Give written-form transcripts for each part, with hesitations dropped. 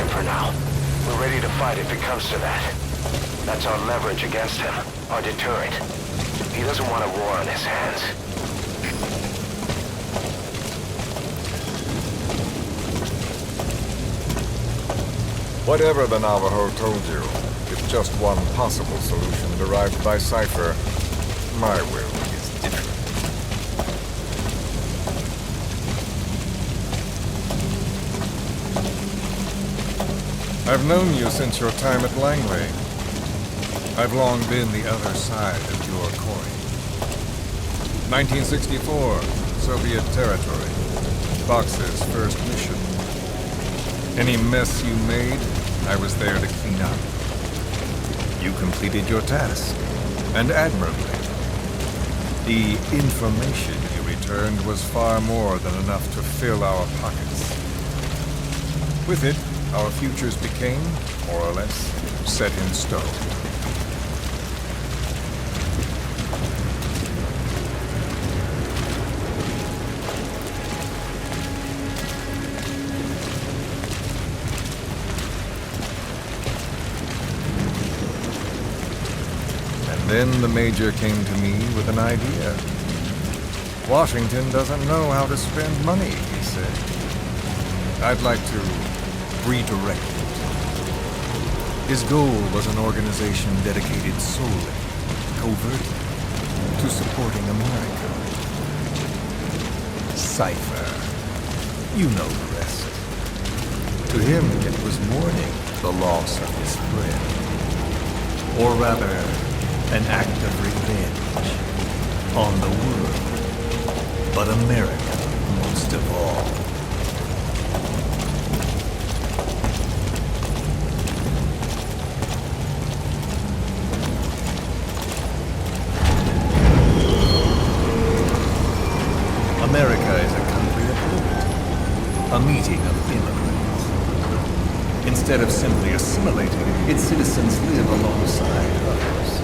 him for now. We're ready to fight if it comes to that. That's our leverage against him, our deterrent. He doesn't want a war on his hands. Whatever the Navajo told you, it's just one possible solution derived by Cypher. My will is different. I've known you since your time at Langley. I've long been the other side of your coin. 1964, Soviet territory. Fox's first mission. Any mess you made, I was there to clean up. You completed your task, and admirably. The information you returned was far more than enough to fill our pockets. With it, our futures became, more or less, set in stone. And then the Major came to me with an idea. Washington doesn't know how to spend money, he said. I'd like to redirect it. His goal was an organization dedicated solely, covertly, to supporting America. Cypher. You know the rest. To him, it was mourning the loss of his friend. Or rather, an act of revenge on the world, but America most of all. America is a country of liberty, a meeting of immigrants. Instead of simply assimilating, its citizens live alongside others.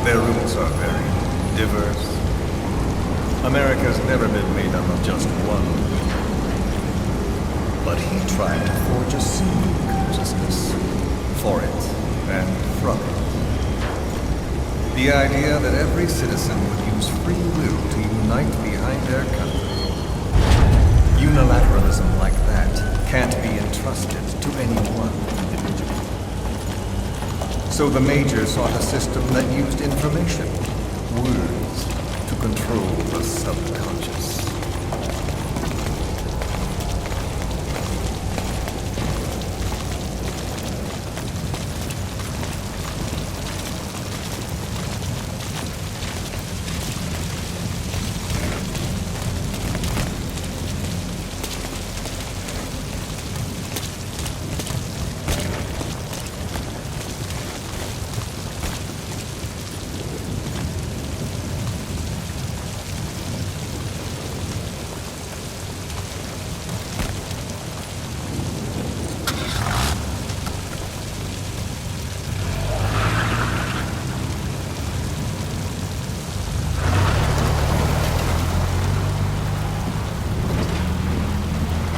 Their roots are very diverse. America's never been made up of just one people. But he tried to forge a single consciousness for it and from it. The idea that every citizen would use free will to unite behind their country. Unilateralism like that can't be entrusted to any one individual. So the Major sought a system that used information, words, to control the subconscious.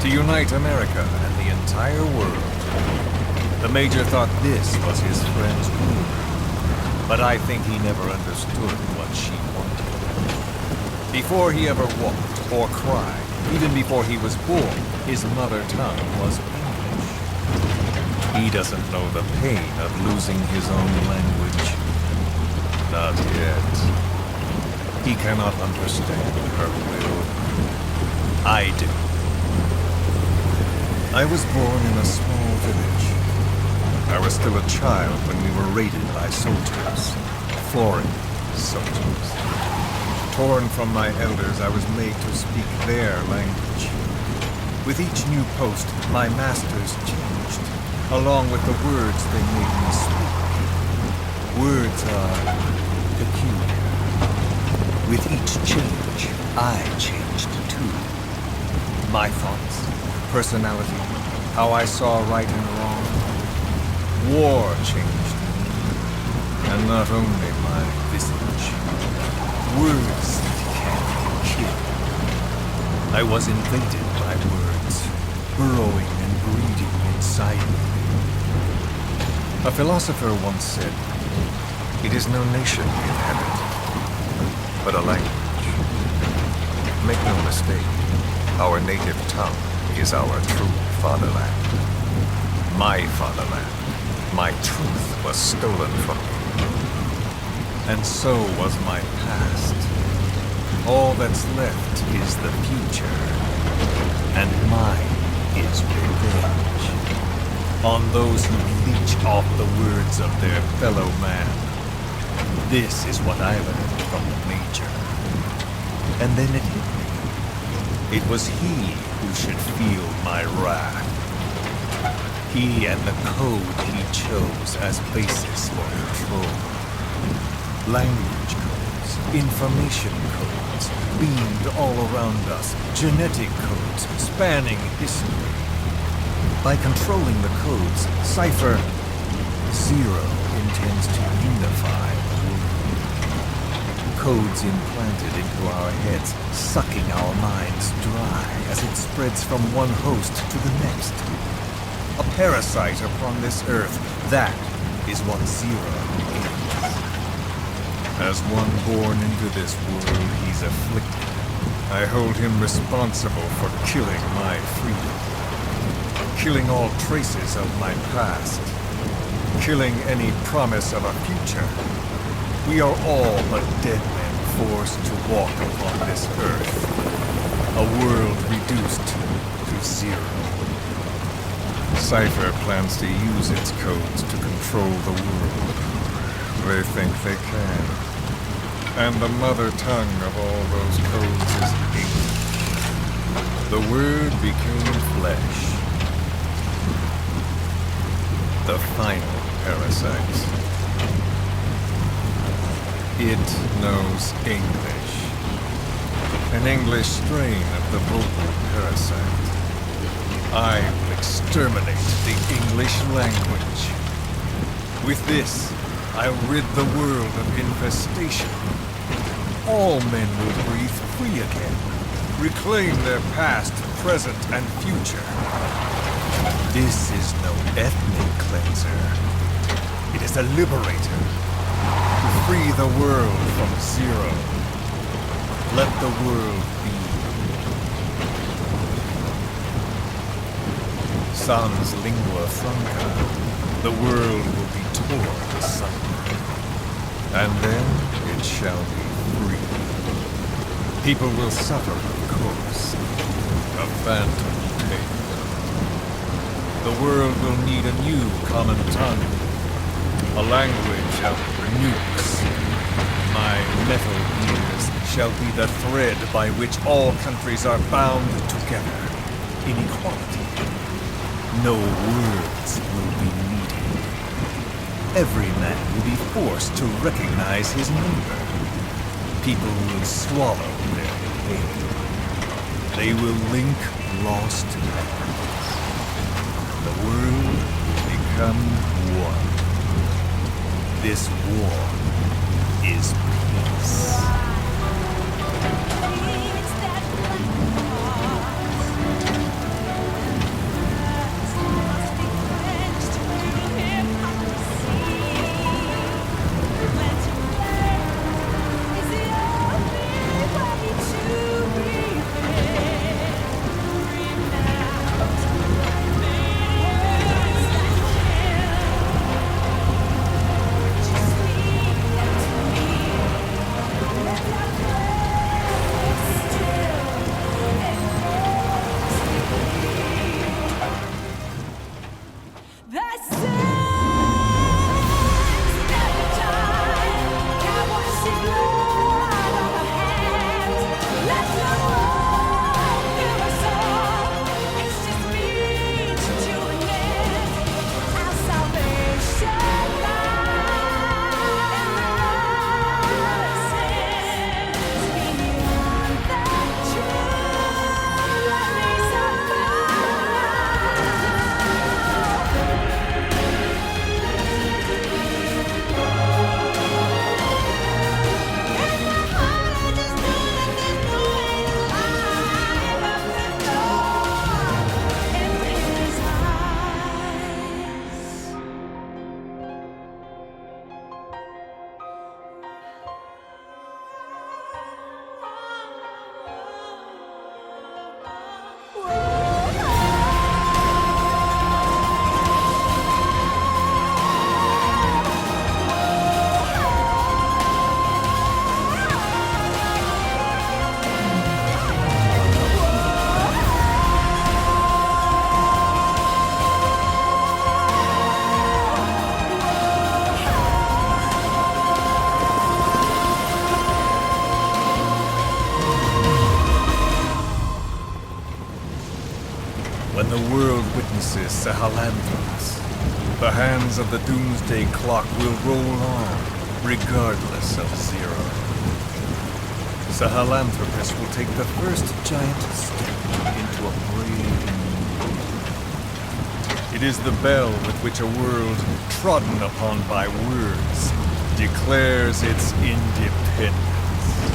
To unite America and the entire world. The Major thought this was his friend's dream, but I think he never understood what she wanted. Before he ever walked or cried, even before he was born, his mother tongue was English. He doesn't know the pain of losing his own language. Not yet. He cannot understand her will. I do. I was born in a small village. I was still a child when we were raided by soldiers. Foreign soldiers. Torn from my elders, I was made to speak their language. With each new post, my masters changed, along with the words they made me speak. Words are peculiar. With each change, I changed too. My thoughts, personality, how I saw right and wrong. War changed me. And not only my visage. Words that can kill. I was invaded by words, burrowing and breeding inside me. A philosopher once said, "It is no nation we inhabit, but a language." Make no mistake, our native tongue is our true fatherland. My fatherland. My truth was stolen from me. And so was my past. All that's left is the future. And mine is revenge. On those who leech off the words of their fellow man. This is what I learned from the Major. And then it hit me. It was he who should feel my wrath. He and the code he chose as basis for control. Language codes, information codes, beamed all around us, genetic codes spanning history. By controlling the codes, Cypher Zero intends to unify the world. Codes implanted into our heads, sucking our minds dry as it spreads from one host to the next. A parasite upon this earth, that is what Zero is. As one born into this world, he's afflicted. I hold him responsible for killing my freedom. Killing all traces of my past. Killing any promise of a future. We are all but dead men forced to walk upon this earth. A world reduced to zero. Cypher plans to use its codes to control the world. They think they can. And the mother tongue of all those codes is hate. The Word became flesh. The final parasite. It knows English. An English strain of the vocal parasite. I will exterminate the English language. With this, I'll rid the world of infestation. All men will breathe free again, reclaim their past, present, and future. This is no ethnic cleanser. It is a liberator. To free the world from zero. Let the world be. Sans lingua franca, the world will be torn asunder. And then it shall be free. People will suffer, of course. A phantom pain. The world will need a new common tongue. A language of nukes. My metal ears shall be the thread by which all countries are bound together. In equality. No words will be needed. Every man will be forced to recognize his neighbor. People will swallow their pain. They will link lost hands. The world will become one. This war is peace. the world witnesses Sahelanthropus, the hands of the doomsday clock will roll on, regardless of zero. Sahelanthropus will take the first giant step into a brave new world. It is the bell with which a world trodden upon by words declares its independence.